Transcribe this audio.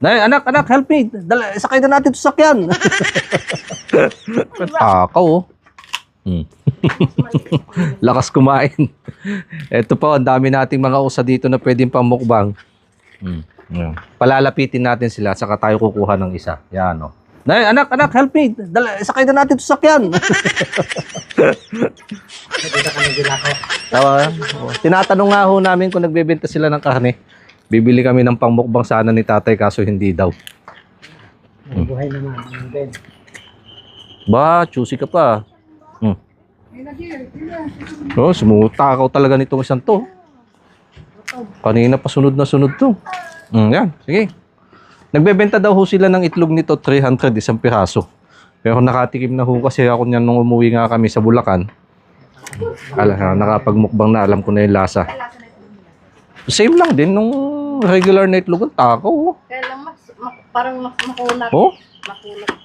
Nay, anak, help me. Sakay na natin 'to sa sakyan. Takaw, oh. Lakas kumain. Ito po, ang dami nating mga usa dito na pwedeng pamukbang. Yan. Palalapitin natin sila, saka tayo kukuha ng isa. Yan, oh. Nay, anak, help me. Sakay na natin 'to sa sakyan. Tawa. Tinatanong nga ho namin kung nagbebenta sila ng karne. Bibili kami ng pangmukbang sana ni tatay, kaso hindi daw. Buhay naman. Ben. Ba, choosy ka pa. Oh, sumutakaw talaga nitong isang to. Kanina pa sunod na sunod to. Yan, sige. Nagbebenta daw ho sila ng itlog nito, 300 isang piraso. Pero nakatikim na ho kasi ako niyan nung umuwi nga kami sa Bulacan. Nakapagmukbang na, alam ko na yung lasa. Same lang din nung regular na itlog, ang takaw. Kaya lang parang mas makulat. Oh? Makulat.